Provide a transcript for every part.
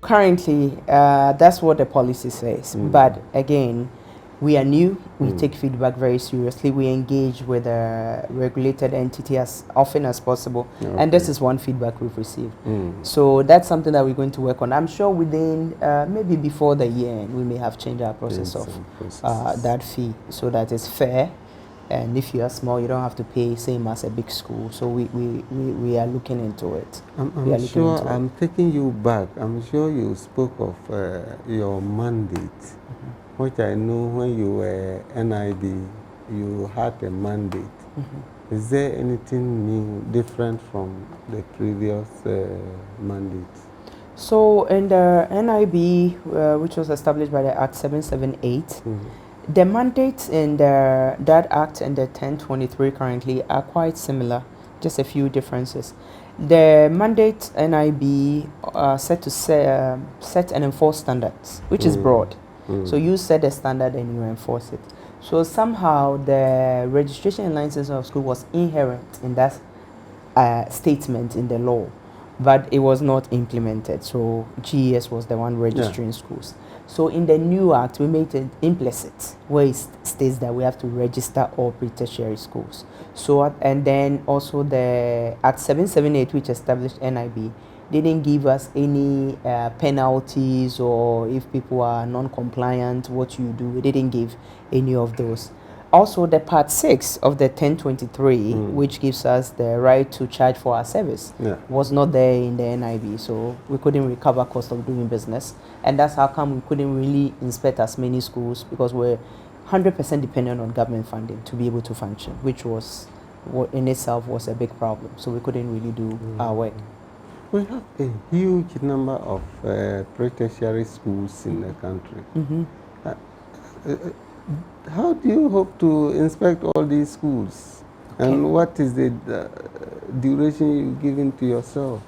Currently, that's what the policy says. But again, we are new. We take feedback very seriously. We engage with a regulated entity as often as possible. Okay. And this is one feedback we've received. So that's something that we're going to work on. I'm sure within, maybe before the year end, we may have changed our process of that fee so that it's fair. And if you are small, you don't have to pay same as a big school. So we are looking into it. I'm sure I'm taking you back. I'm sure you spoke of your mandate, which I know when you were NIB, you had a mandate. Is there anything new, different from the previous mandate? So in the NIB, which was established by the Act 778, the mandates in that Act and the 1023 currently are quite similar, just a few differences. The mandate NIB set to set and enforce standards, which is broad. So you set a standard and you enforce it. So somehow the registration and licensing of school was inherent in that statement in the law, but it was not implemented. So GES was the one registering schools. So in the new act, we made it implicit, where it states that we have to register all pre-tertiary schools. So, and then also the Act 778, which established NIB, didn't give us any penalties, or if people are non-compliant, what you do. It didn't give any of those. Also, the Part 6 of the 1023, which gives us the right to charge for our service, was not there in the NIB, so we couldn't recover cost of doing business. And that's how come we couldn't really inspect as many schools, because we're 100% dependent on government funding to be able to function, which was, what in itself was a big problem. So we couldn't really do our work. We have a huge number of pre-tertiary schools in the country. How do you hope to inspect all these schools? Okay. And what is the duration you've given to yourself?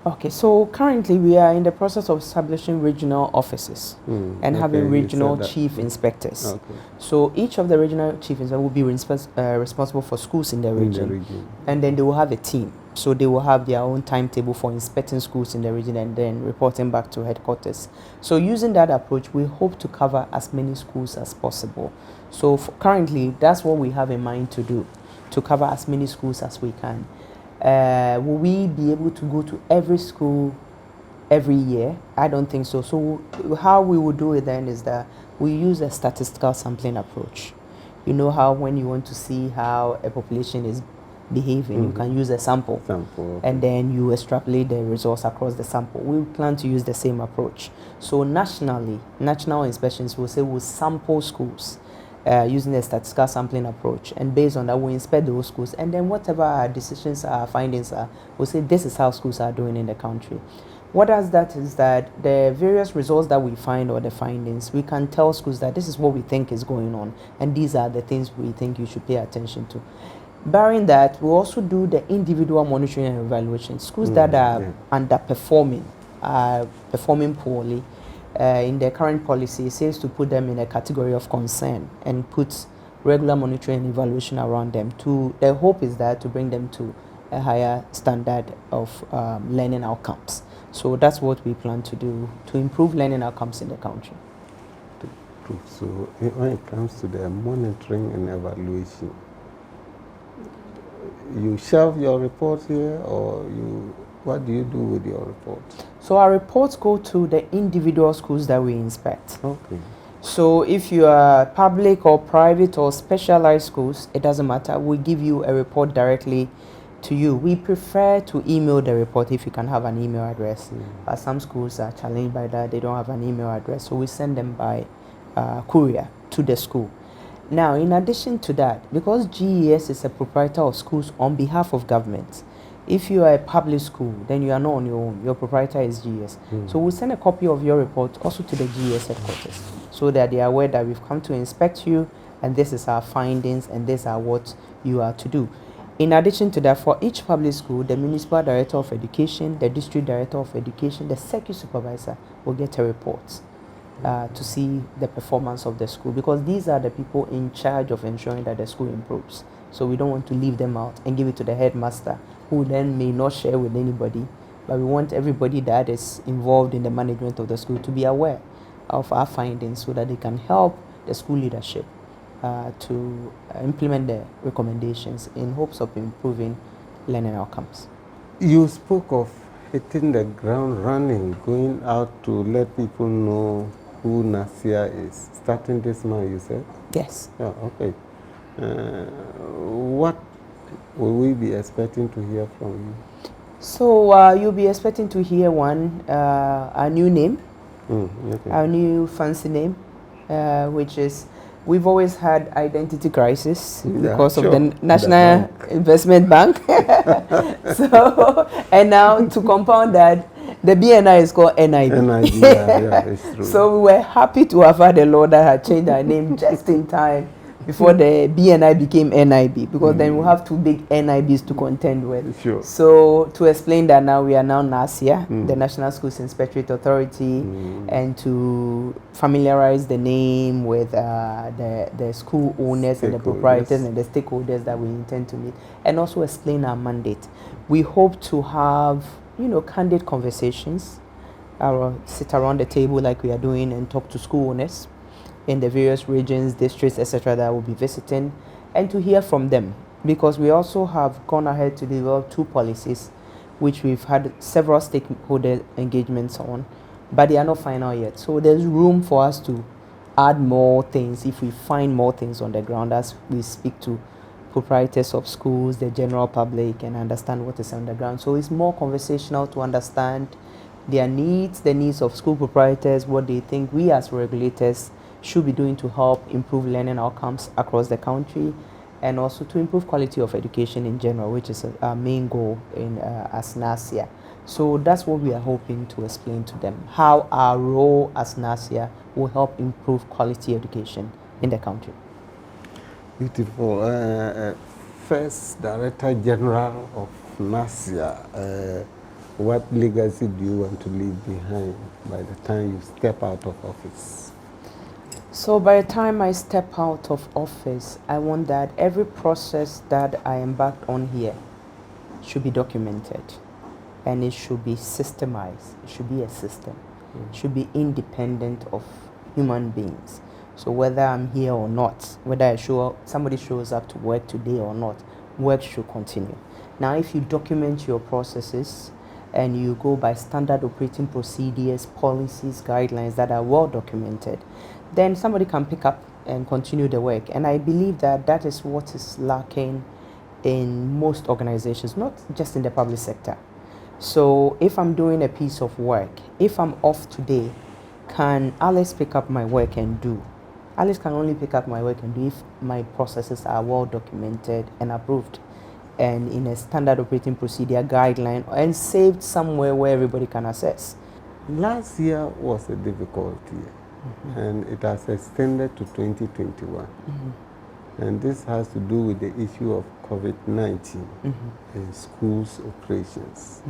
Okay, so currently we are in the process of establishing regional offices and having regional chief inspectors. Okay. So each of the regional chief inspectors will be responsible for schools in the region. And then they will have a team. So they will have their own timetable for inspecting schools in the region and then reporting back to headquarters. So using that approach, we hope to cover as many schools as possible. So currently, that's what we have in mind to do, to cover as many schools as we can. Will we be able to go to every school every year? I don't think so. So how we will do it then is that we use a statistical sampling approach. You know how when you want to see how a population is behaving, you can use a sample. And then you extrapolate the results across the sample. We plan to use the same approach. So nationally, national inspections will say we'll sample schools using the statistical sampling approach, and based on that we inspect those schools, and then whatever our decisions, our findings are, we'll say this is how schools are doing in the country. What does that is that the various results that we find, or the findings, we can tell schools that this is what we think is going on, and these are the things we think you should pay attention to. Barring that, we also do the individual monitoring and evaluation. Schools that are underperforming, are performing poorly, in the current policy, it says to put them in a category of concern and put regular monitoring and evaluation around them. The hope is that to bring them to a higher standard of learning outcomes. So that's what we plan to do, to improve learning outcomes in the country. So when it comes to the monitoring and evaluation, you shelve your reports here, or what do you do with your reports? So our reports go to the individual schools that we inspect. Okay. So if you are public or private or specialized schools, it doesn't matter. We give you a report directly to you. We prefer to email the report if you can have an email address. But some schools are challenged by that. They don't have an email address. So we send them by courier to the school. Now, in addition to that, because GES is a proprietor of schools on behalf of government, if you are a public school, then you are not on your own. Your proprietor is GES. So we'll send a copy of your report also to the GES headquarters, so that they are aware that we've come to inspect you, and this is our findings, and these are what you are to do. In addition to that, for each public school, the municipal director of education, the district director of education, the circuit supervisor will get a report to see the performance of the school, because these are the people in charge of ensuring that the school improves. So we don't want to leave them out and give it to the headmaster, who then may not share with anybody but we want everybody that is involved in the management of the school to be aware of our findings so that they can help the school leadership to implement the recommendations in hopes of improving learning outcomes. You spoke of hitting the ground running, going out to let people know who NaSIA is. Starting this month, you said? Yes. Yeah, okay. What will we be expecting to hear from you? So you'll be expecting to hear a new name, okay. a new fancy name, which is, we've always had identity crisis because of the National Investment Bank. So, and now to compound that, the BNI is called NIB. NIB, yeah, it's true. So we were happy to have had a law that had changed our name just in time before the BNI became NIB, because then we'll have two big NIBs to contend with. Sure. So to explain that, now we are now NaSIA, the National Schools Inspectorate Authority, and to familiarize the name with the school owners and the proprietors and the stakeholders that we intend to meet, and also explain our mandate. We hope to have, candid conversations, sit around the table like we are doing and talk to school owners in the various regions, districts, etc. that we'll be visiting, and to hear from them, because we also have gone ahead to develop 2 policies which we've had several stakeholder engagements on, but they are not final yet. So there's room for us to add more things if we find more things on the ground as we speak to proprietors of schools, the general public, and understand what is on the ground. So it's more conversational to understand their needs, the needs of school proprietors, what they think we as regulators should be doing to help improve learning outcomes across the country, and also to improve quality of education in general, which is our main goal as NaSIA. So that's what we are hoping to explain to them, how our role as NaSIA will help improve quality education in the country. Beautiful. First Director General of NaSIA, what legacy do you want to leave behind by the time you step out of office? So by the time I step out of office, I want that every process that I embarked on here should be documented, and it should be systemized. It should be a system. It should be independent of human beings. So whether I'm here or not, whether somebody shows up to work today or not, work should continue. Now, if you document your processes and you go by standard operating procedures, policies, guidelines that are well documented, then somebody can pick up and continue the work. And I believe that that is what is lacking in most organizations, not just in the public sector. So if I'm doing a piece of work, if I'm off today, can Alice pick up my work and do? Alice can only pick up my work and do if my processes are well documented and approved and in a standard operating procedure guideline and saved somewhere where everybody can access. Last year was a difficult year, and it has extended to 2021. And this has to do with the issue of COVID-19 in schools operations.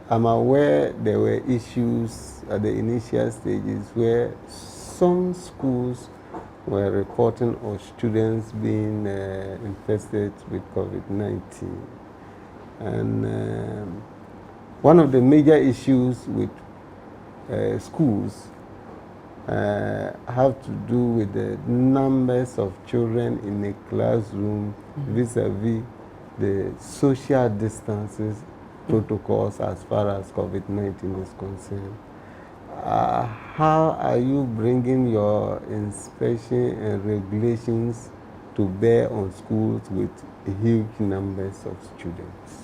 I'm aware there were issues at the initial stages where some schools were reporting of students being infested with COVID-19. And one of the major issues with schools have to do with the numbers of children in a classroom vis-a-vis the social distances protocols as far as COVID-19 is concerned. How are you bringing your inspection and regulations to bear on schools with huge numbers of students?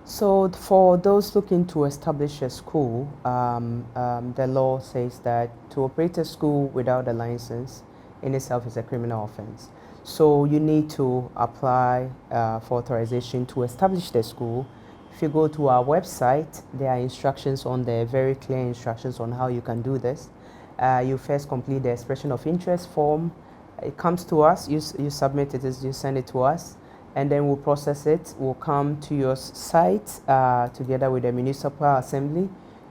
So for those looking to establish a school, the law says that to operate a school without a license in itself is a criminal offense. So you need to apply for authorization to establish the school. If you go to our website, there are instructions on there, very clear instructions on how you can do this. You first complete the expression of interest form. It comes to us, you submit it, you send it to us, and then we'll process it. We'll come to your site together with the municipal assembly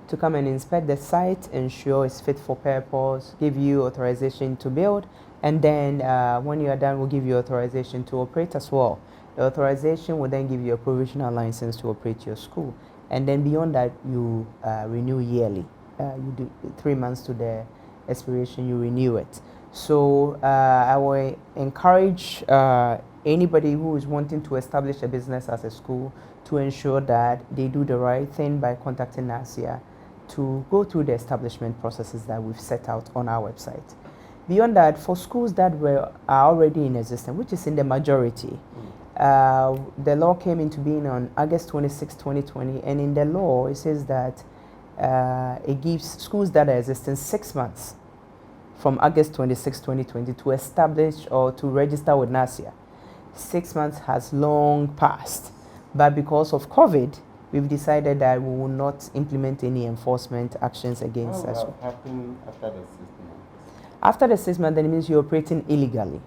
to come and inspect the site, ensure it's fit for purpose, give you authorization to build, and then when you are done, we'll give you authorization to operate as well. The authorization will then give you a provisional license to operate your school. And then beyond that, you renew yearly. You do 3 months to the expiration, you renew it. So I will encourage anybody who is wanting to establish a business as a school to ensure that they do the right thing by contacting NaSIA to go through the establishment processes that we've set out on our website. Beyond that, for schools that are already in existence, which is in the majority, the law came into being on August 26, 2020, and in the law it says that it gives schools that are existing 6 months from August 26, 2020 to establish or to register with NaSIA. 6 months has long passed, but because of COVID, we've decided that we will not implement any enforcement actions against us. What will happen after the 6 months? After the 6 months, then it means you're operating illegally.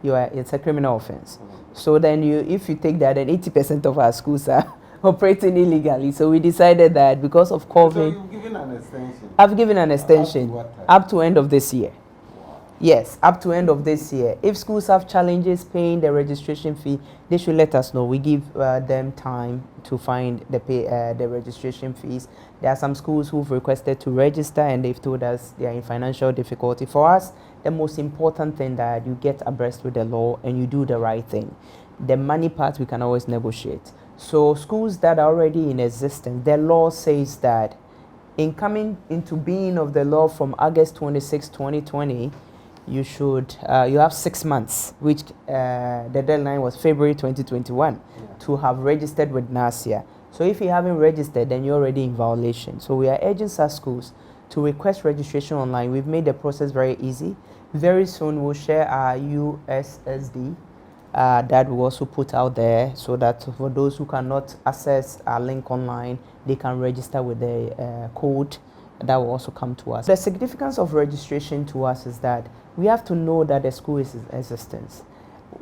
It's a criminal offense. So then if you take that, then 80% of our schools are operating illegally. So we decided that because of COVID. So you've given an extension? I've given an extension. Up to what time? Up to end of this year. Wow. Yes, up to end of this year. If schools have challenges paying the registration fee, they should let us know. We give them time to find the registration fees. There are some schools who've requested to register and they've told us they are in financial difficulty. For us, the most important thing that you get abreast with the law and you do the right thing. The money part we can always negotiate. So schools that are already in existence, the law says that in coming into being of the law from August 26, 2020, you should you have 6 months, which the deadline was February 2021, to have registered with NaSIA. So if you haven't registered, then you're already in violation. So we are urging such schools to request registration online. We've made the process very easy. Very soon we'll share our USSD that we also put out there, so that for those who cannot access our link online, they can register with the code that will also come to us. The significance of registration to us is that we have to know that the school is in existence.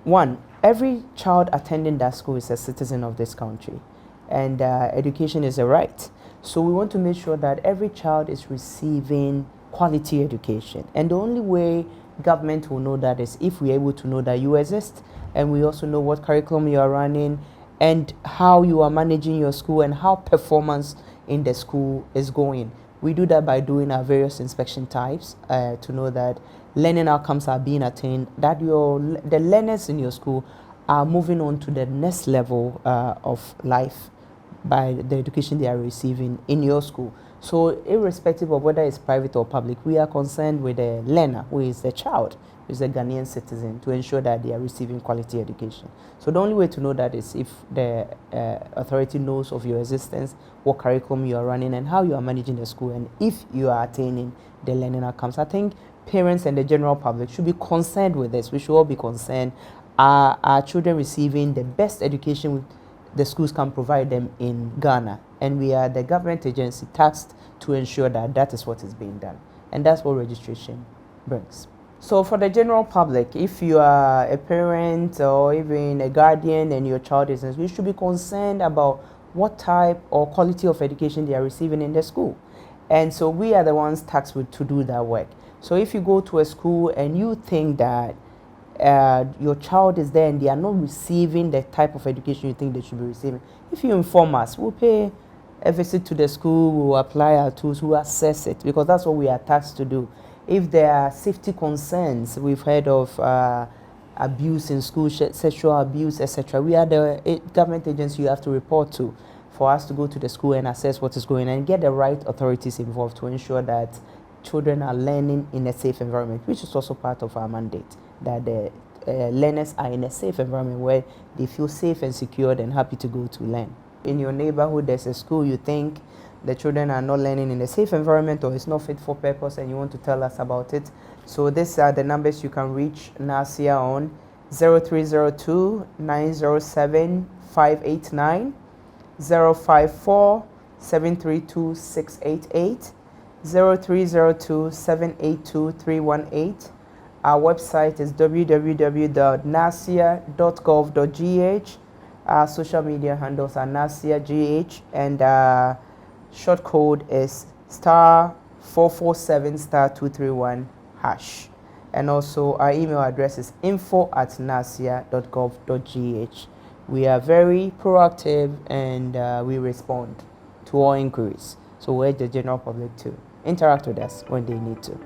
One, every child attending that school is a citizen of this country, and education is a right. So we want to make sure that every child is receiving quality education. And the only way government will know that is if we're able to know that you exist, and we also know what curriculum you are running and how you are managing your school and how performance in the school is going. We do that by doing our various inspection types to know that learning outcomes are being attained, that the learners in your school are moving on to the next level of life by the education they are receiving in your school. So irrespective of whether it's private or public, we are concerned with the learner, who is the child, who is a Ghanaian citizen, to ensure that they are receiving quality education. So the only way to know that is if the authority knows of your existence, what curriculum you are running, and how you are managing the school, and if you are attaining the learning outcomes. I think parents and the general public should be concerned with this. We should all be concerned. Are our children receiving the best education the schools can provide them in Ghana? And we are the government agency tasked to ensure that that is what is being done. And that's what registration brings. So for the general public, if you are a parent or even a guardian and your child is in school, you should be concerned about what type or quality of education they are receiving in the school. And so we are the ones tasked to do that work. So if you go to a school and you think that your child is there and they are not receiving the type of education you think they should be receiving, if you inform us, we'll pay a visit to the school, we'll apply our tools, we'll assess it, because that's what we are tasked to do. If there are safety concerns, we've heard of abuse in school, sexual abuse, etc., we are the government agency you have to report to for us to go to the school and assess what is going on and get the right authorities involved to ensure that children are learning in a safe environment, which is also part of our mandate, that the learners are in a safe environment where they feel safe and secured and happy to go to learn. In your neighborhood, there's a school you think the children are not learning in a safe environment or it's not fit for purpose and you want to tell us about it. So these are the numbers you can reach NaSIA on: 0302-907-589, 054-732-688, 0302-782-318. Our website is www.nasia.gov.gh. Our social media handles are NaSIA.gh, and short code is *447*231#. And also our email address is info@nasia.gov.gh. We are very proactive and we respond to all inquiries. So we urge the general public to interact with us when they need to.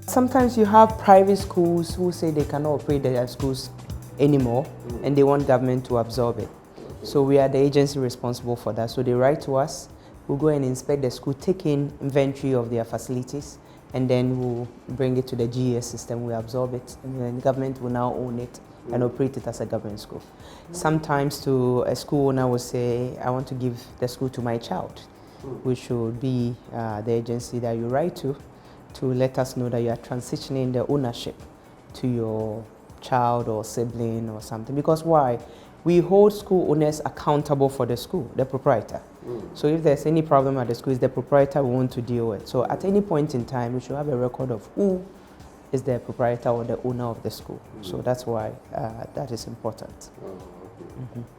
Sometimes you have private schools who say they cannot operate their schools anymore and they want government to absorb it. So we are the agency responsible for that. So they write to us, we'll go and inspect the school, take in inventory of their facilities, and then we'll bring it to the GES system, we absorb it, and then the government will now own it and operate it as a government school. Sometimes to a school owner will say, I want to give the school to my child, which should be the agency that you write to let us know that you are transitioning the ownership to your child or sibling or something. Because why? We hold school owners accountable for the school, the proprietor. So if there's any problem at the school, it's the proprietor we want to deal with. So at any point in time, we should have a record of who is the proprietor or the owner of the school. So that's why that is important.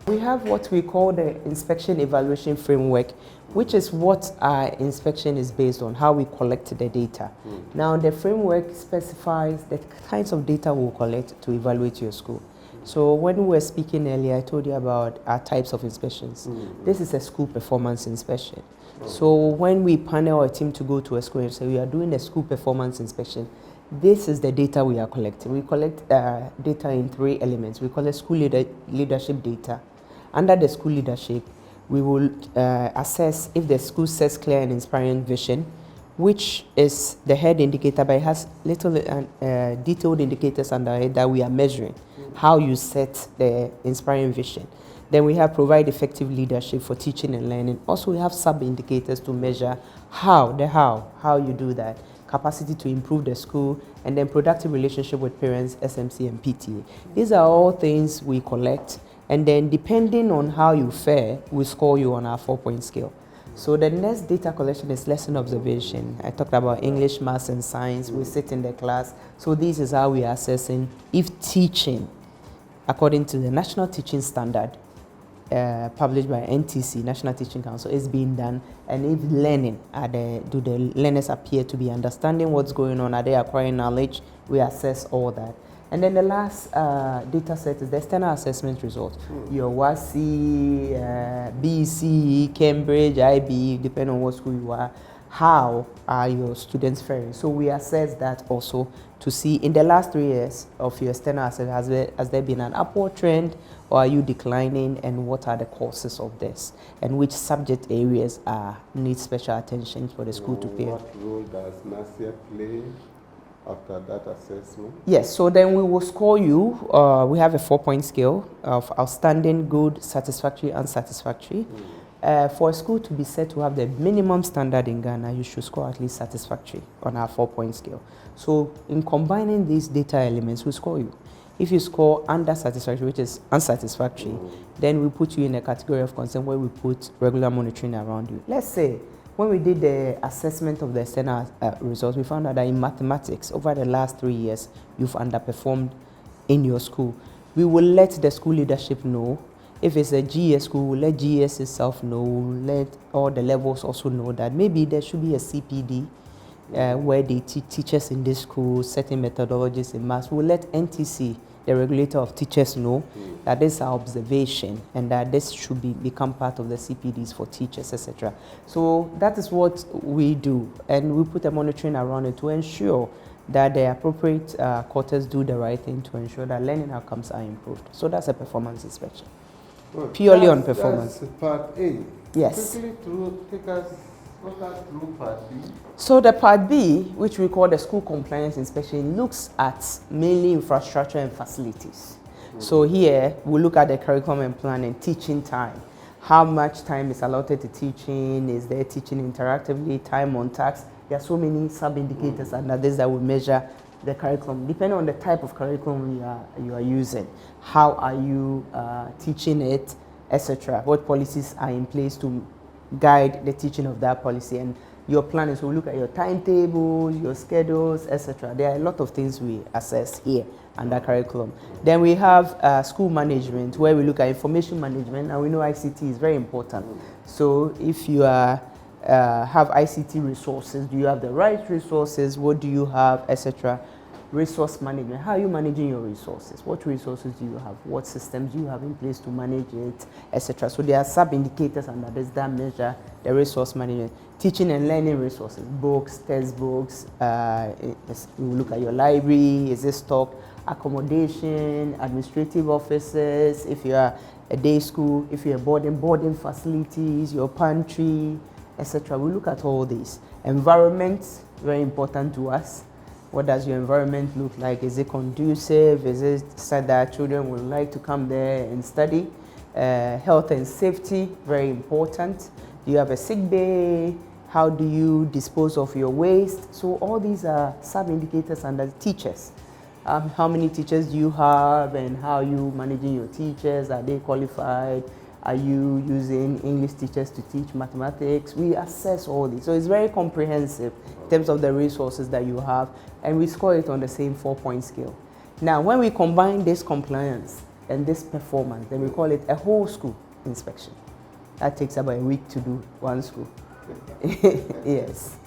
We have what we call the inspection evaluation framework, which is what our inspection is based on, how we collect the data. Now the framework specifies the kinds of data we'll collect to evaluate your school. So when we were speaking earlier, I told you about our types of inspections. This is a school performance inspection. So when we panel a team to go to a school and say we are doing a school performance inspection, this is the data we are collecting. We collect data in 3 elements. We collect school leadership data. Under the school leadership, we will assess if the school sets clear and inspiring vision, which is the head indicator, but it has little detailed indicators under it that we are measuring how you set the inspiring vision. Then we have provide effective leadership for teaching and learning. Also, we have sub-indicators to measure how you do that. Capacity to improve the school, and then productive relationship with parents, SMC, and PTA. These are all things we collect, and then depending on how you fare, we score you on our 4-point scale. So the next data collection is lesson observation. I talked about English, maths, and science. We sit in the class. So this is how we are assessing if teaching, according to the National Teaching Standard, published by NTC, National Teaching Council, is being done, and if learning, do the learners appear to be understanding what's going on, are they acquiring knowledge, we assess all that. And then the last data set is the external assessment results. Your WASI, BC, Cambridge, IB, depending on what school you are, how are your students faring? So we assess that also to see in the last 3 years of your external assessment, has there been an upward trend, or are you declining, and what are the causes of this, and which subject areas need special attention for the school to pay. What role does NaSIA play after that assessment? Yes, so then we will score you. We have a 4-point scale of outstanding, good, satisfactory, unsatisfactory. For a school to be said to have the minimum standard in Ghana, you should score at least satisfactory on our 4-point scale. So in combining these data elements, we score you. If you score under satisfactory, which is unsatisfactory, then we put you in a category of concern where we put regular monitoring around you. Let's say when we did the assessment of the external results, we found out that in mathematics, over the last 3 years, you've underperformed in your school. We will let the school leadership know. If it's a GS school, we'll let GS itself know, we'll let all the levels also know that maybe there should be a CPD where they teach teachers in this school certain methodologies in maths. We'll let NTC, the regulator of teachers, know that this is our observation and that this should become part of the CPDs for teachers, etc. So that is what we do, and we put a monitoring around it to ensure that the appropriate quarters do the right thing to ensure that learning outcomes are improved. So that's a performance inspection. Well, purely on performance. That's part A. Yes. Quickly take us through part B. So the part B, which we call the school compliance inspection, looks at mainly infrastructure and facilities. So here we look at the curriculum and plan and teaching time. How much time is allotted to teaching? Is there teaching interactively? Time on task? There are so many sub-indicators under this that will measure the curriculum, depending on the type of curriculum you are using. How are you teaching it, etc. What policies are in place to guide the teaching of that policy, and your planning. So we look at your timetables, your schedules, etc. There are a lot of things we assess here under curriculum. Then we have school management, where we look at information management, and we know ICT is very important. So if you have ICT resources, do you have the right resources? What do you have, etc. Resource management, how are you managing your resources? What resources do you have? What systems do you have in place to manage it, etc. So there are sub-indicators under this that measure the resource management. Teaching and learning resources, books, textbooks, you look at your library, is it stock, accommodation, administrative offices, if you are a day school, if you're boarding facilities, your pantry, etc. We look at all these. Environment, very important to us. What does your environment look like? Is it conducive? Is it such that children would like to come there and study? Health and safety, very important. Do you have a sick bay? How do you dispose of your waste? So all these are sub-indicators under teachers. How many teachers do you have, and how are you managing your teachers? Are they qualified? Are you using English teachers to teach mathematics? We assess all this. So it's very comprehensive in terms of the resources that you have, and we score it on the same 4-point scale. Now, when we combine this compliance and this performance, then we call it a whole school inspection. That takes about a week to do one school. Yes.